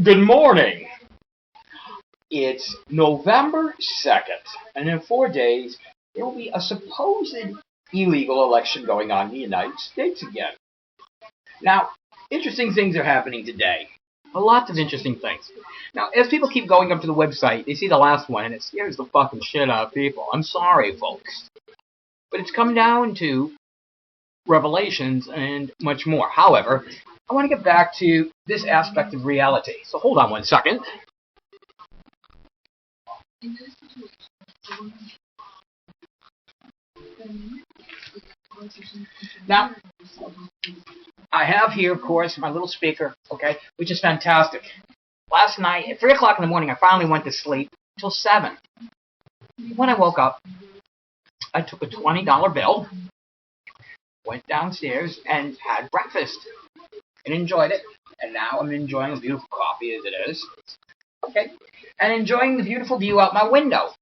Good morning. It's November 2nd, and in 4 days, there will be a supposed illegal election going on in the United States again. Now, interesting things are happening today. Lots of interesting things. Now, as people keep going up to the website, they see the last one, and it scares the fucking shit out of people. I'm sorry, folks. But it's come down to revelations and much more. However, I want to get back to this aspect of reality. So hold on one second. Now, I have here, of course, my little speaker, okay, which is fantastic. Last night, at 3 o'clock in the morning, I finally went to sleep until 7. When I woke up, I took a $20 bill, went downstairs, and had breakfast, and enjoyed it. And now I'm enjoying a beautiful coffee as it is, okay, and enjoying the beautiful view out my window.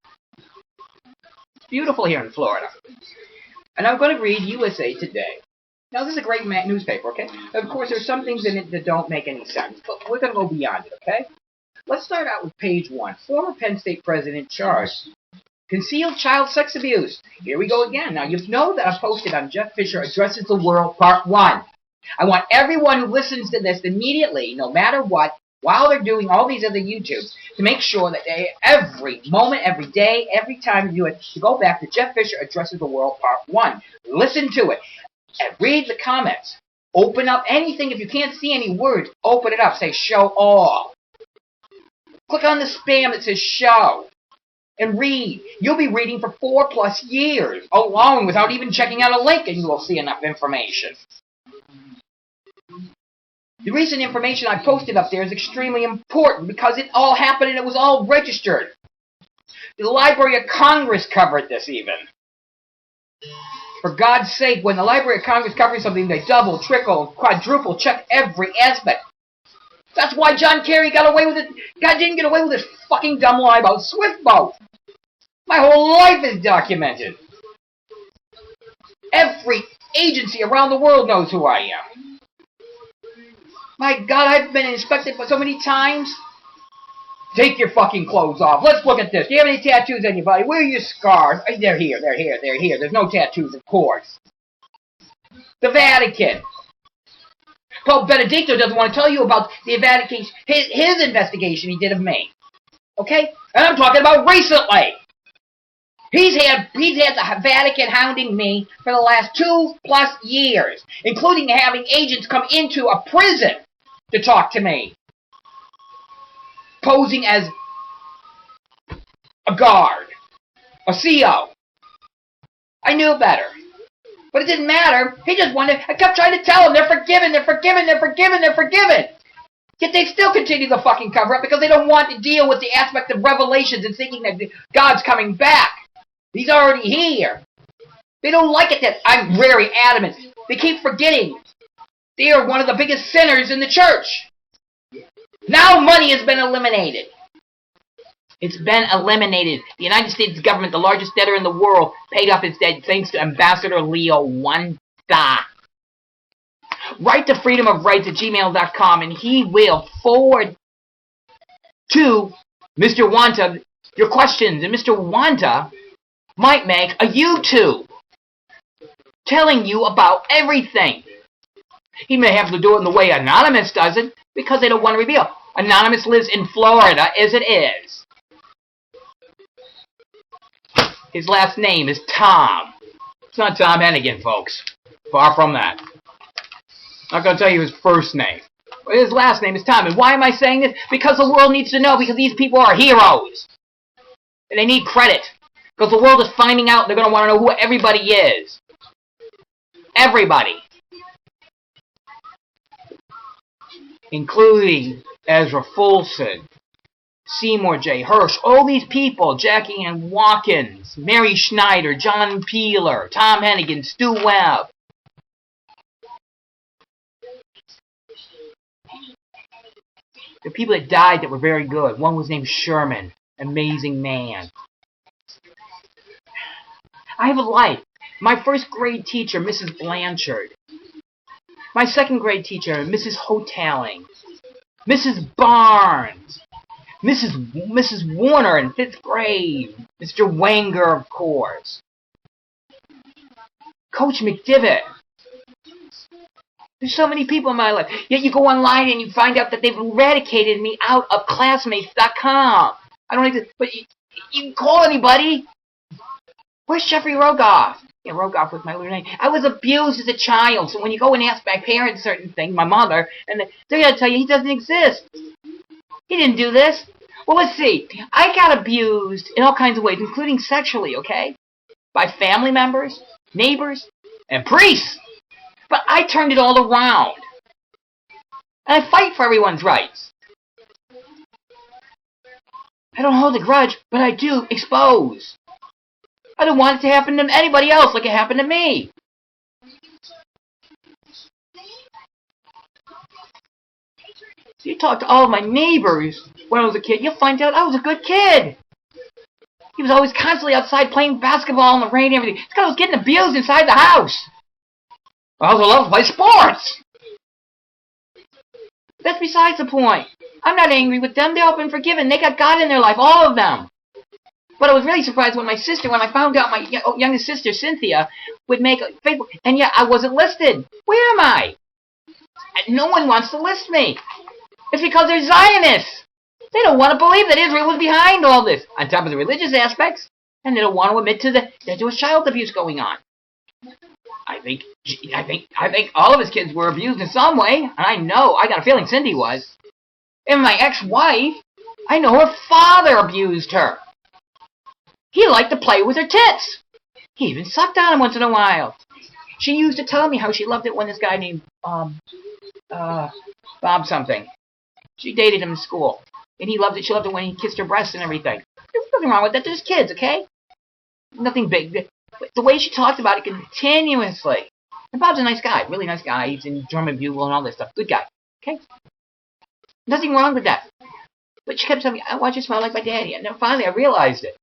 It's beautiful here in Florida. And I'm going to read USA Today. Now, this is a great newspaper, okay? Of course, there's some things in it that don't make any sense, but we're going to go beyond it, okay? Let's start out with page 1. Former Penn State president charged. Concealed child sex abuse. Here we go again. Now, you know that I posted on Jeff Fisher Addresses the World, Part 1. I want everyone who listens to this immediately, no matter what, while they're doing all these other YouTubes, to make sure that they, every moment, every day, every time you do it, to go back to Jeff Fisher Addresses the World, Part 1. Listen to it. And read the comments. Open up anything. If you can't see any words, open it up. Say show all. Click on the spam that says show. And read. You'll be reading for 4+ years alone without even checking out a link, and you will see enough information. The recent information I posted up there is extremely important because it all happened and it was all registered. The Library of Congress covered this even. For God's sake, when the Library of Congress covers something, they double, triple, quadruple check every aspect. That's why John Kerry got away with it. God didn't get away with this fucking dumb lie about Swift boat. My whole life is documented. Every agency around the world knows who I am. My God, I've been inspected so many times. Take your fucking clothes off. Let's look at this. Do you have any tattoos on your body? Where are your scars? They're here. There's no tattoos, of course. The Vatican. Pope Benedicto doesn't want to tell you about the Vatican, his investigation he did of me. Okay? And I'm talking about recently. He's had the Vatican hounding me for the last 2+ years, including having agents come into a prison to talk to me, posing as a guard, a CO. I knew better. But it didn't matter. He just wanted, I kept trying to tell him, they're forgiven. Yet they still continue the fucking cover-up because they don't want to deal with the aspect of revelations and thinking that God's coming back. He's already here. They don't like it that I'm very adamant. They keep forgetting. They are one of the biggest sinners in the church. Now money has been eliminated. It's been eliminated. The United States government, the largest debtor in the world, paid off its debt thanks to Ambassador Leo Wanda. Write to freedomofrights@gmail.com and he will forward to Mr. Wanda your questions. And Mr. Wanda might make a YouTube telling you about everything. He may have to do it in the way Anonymous does it because they don't want to reveal. Anonymous lives in Florida as it is. His last name is Tom. It's not Tom Hennigan, folks. Far from that. I'm not going to tell you his first name. But his last name is Tom. And why am I saying this? Because the world needs to know. Because these people are heroes. And they need credit. Because the world is finding out. They're going to want to know who everybody is. Everybody. Including Ezra Fulson, Seymour J. Hirsch, all these people, Jackie Ann Watkins, Mary Schneider, John Peeler, Tom Hennigan, Stu Webb. The people that died that were very good. One was named Sherman. Amazing man. I have a life. My first grade teacher, Mrs. Blanchard. My second grade teacher, Mrs. Hotelling. Mrs. Barnes. Mrs. Warner in 5th grade. Mr. Wenger, of course. Coach McDivitt. There's so many people in my life. Yet you go online and you find out that they've eradicated me out of classmates.com. I don't even, but you can call anybody. Where's Jeffrey Rogoff? Yeah, Rogoff was my little name. I was abused as a child, so when you go and ask my parents certain things, my mother, and they're going to tell you he doesn't exist. He didn't do this. Well, let's see. I got abused in all kinds of ways, including sexually, okay? By family members, neighbors, and priests. But I turned it all around. And I fight for everyone's rights. I don't hold a grudge, but I do expose. I don't want it to happen to anybody else like it happened to me. So you talk to all of my neighbors when I was a kid, you'll find out I was a good kid. He was always constantly outside playing basketball in the rain and everything. It's because I was getting abused inside the house. I also love to play sports. That's besides the point. I'm not angry with them. They've all been forgiven. They got God in their life, all of them. But I was really surprised when I found out my youngest sister, Cynthia, would make a Facebook, and yet I wasn't listed. Where am I? No one wants to list me. It's because they're Zionists. They don't want to believe that Israel was behind all this, on top of the religious aspects, and they don't want to admit that there was child abuse going on. I think all of his kids were abused in some way, and I got a feeling Cindy was. And my ex-wife, I know her father abused her. He liked to play with her tits. He even sucked on them once in a while. She used to tell me how she loved it when this guy named Bob something. She dated him in school, and he loved it. She loved it when he kissed her breasts and everything. There's nothing wrong with that. There's kids, okay? Nothing big. But the way she talked about it continuously. And Bob's a nice guy, really nice guy. He's in drum and bugle and all this stuff. Good guy, okay? Nothing wrong with that. But she kept telling me, I want you to smell like my daddy. And then finally I realized it.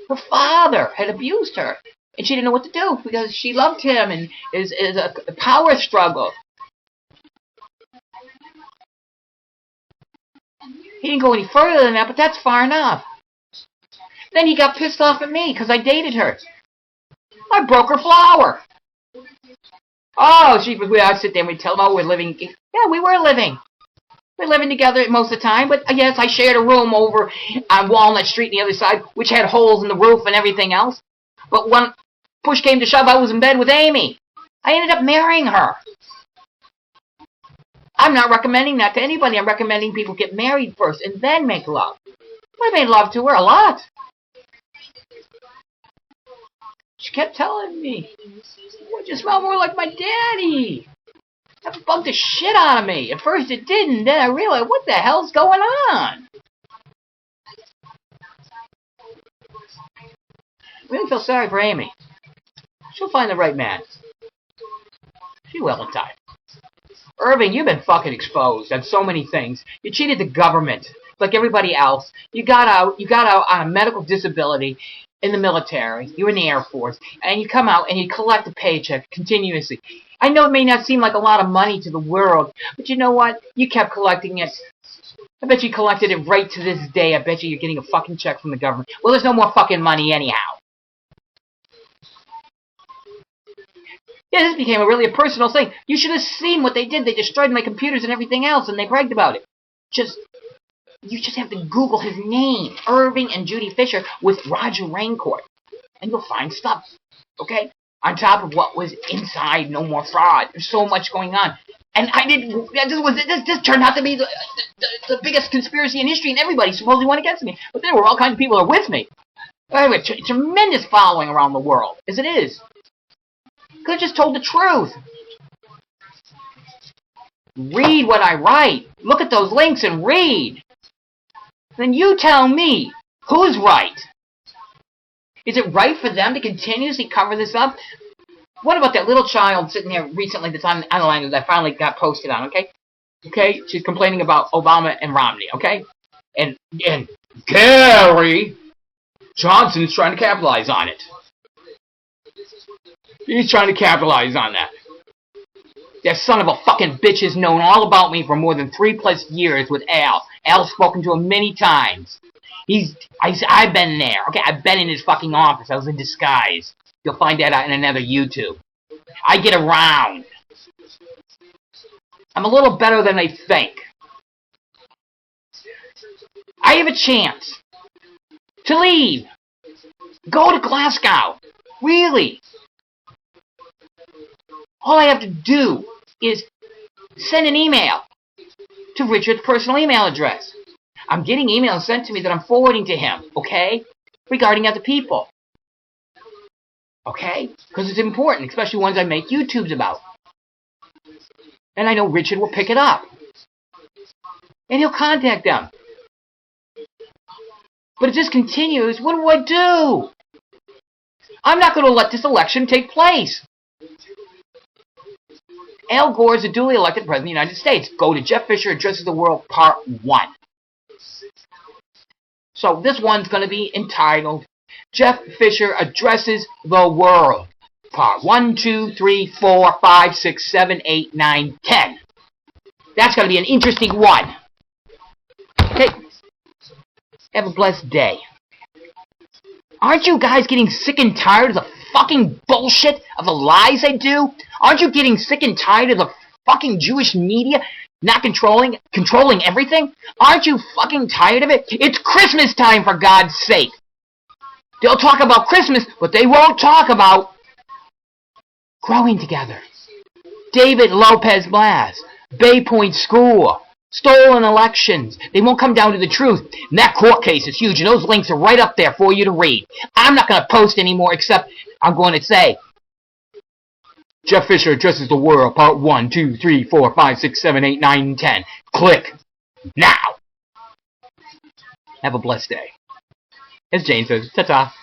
Her father had abused her. And she didn't know what to do because she loved him and is a power struggle. He didn't go any further than that, but that's far enough. Then he got pissed off at me because I dated her. I broke her flower. Oh, I'd sit there and we'd tell them, oh, we're living. Yeah, we were living. We're living together most of the time, but yes, I shared a room over on Walnut Street on the other side, which had holes in the roof and everything else. But when push came to shove, I was in bed with Amy. I ended up marrying her. I'm not recommending that to anybody. I'm recommending people get married first and then make love. I made love to her a lot. She kept telling me, "Would you smell more like my daddy?" That bugged the shit out of me. At first it didn't, then I realized, what the hell's going on? I really feel sorry for Amy. She'll find the right man. She will in time. Irving, you've been fucking exposed on so many things. You cheated the government, like everybody else. You got out on a medical disability in the military. You were in the Air Force. And you come out and you collect a paycheck continuously. I know it may not seem like a lot of money to the world, but you know what? You kept collecting it. I bet you collected it right to this day. I bet you're getting a fucking check from the government. Well, there's no more fucking money anyhow. Yeah, this became a personal thing. You should have seen what they did. They destroyed my computers and everything else, and they bragged about it. You just have to Google his name, Irving and Judy Fisher, with Roger Raincourt, and you'll find stuff, okay? On top of what was inside No More Fraud. There's so much going on. And this turned out to be the biggest conspiracy in history, and everybody supposedly went against me. But there were all kinds of people who were with me. I have a tremendous following around the world, as it is. Could have just told the truth. Read what I write. Look at those links and read. Then you tell me, who's right? Is it right for them to continuously cover this up? What about that little child sitting there recently that's on the line that I finally got posted on, okay? Okay, she's complaining about Obama and Romney, okay? And Gary Johnson's trying to capitalize on it. He's trying to capitalize on that. That son of a fucking bitch has known all about me for more than 3+ years with Al. Al's spoken to him many times. I've been there. Okay, I've been in his fucking office. I was in disguise. You'll find that out in another YouTube. I get around. I'm a little better than they think. I have a chance to leave. Go to Glasgow. Really. All I have to do is send an email to Richard's personal email address. I'm getting emails sent to me that I'm forwarding to him, okay? Regarding other people. Okay? Because it's important, especially ones I make YouTubes about. And I know Richard will pick it up. And he'll contact them. But if this continues, what do I do? I'm not going to let this election take place. Al Gore is a duly elected President of the United States. Go to Jeff Fisher Addresses the World, Part 1. So this one's going to be entitled, Jeff Fisher Addresses the World, Part 1, 2, 3, 4, 5, 6, 7, 8, 9, 10. That's going to be an interesting one. Okay. Have a blessed day. Aren't you guys getting sick and tired of the fucking bullshit of the lies I do? Aren't you getting sick and tired of the fucking Jewish media not controlling everything? Aren't you fucking tired of it? It's Christmas time, for God's sake. They'll talk about Christmas, but they won't talk about growing together. David Lopez Blas, Bay Point School, stolen elections. They won't come down to the truth. And that court case is huge, and those links are right up there for you to read. I'm not going to post anymore, except I'm going to say, Jeff Fisher Addresses the World, Part 1, 2, 3, 4, 5, 6, 7, 8, 9, 10. Click now. Have a blessed day. As Jane says, ta-ta.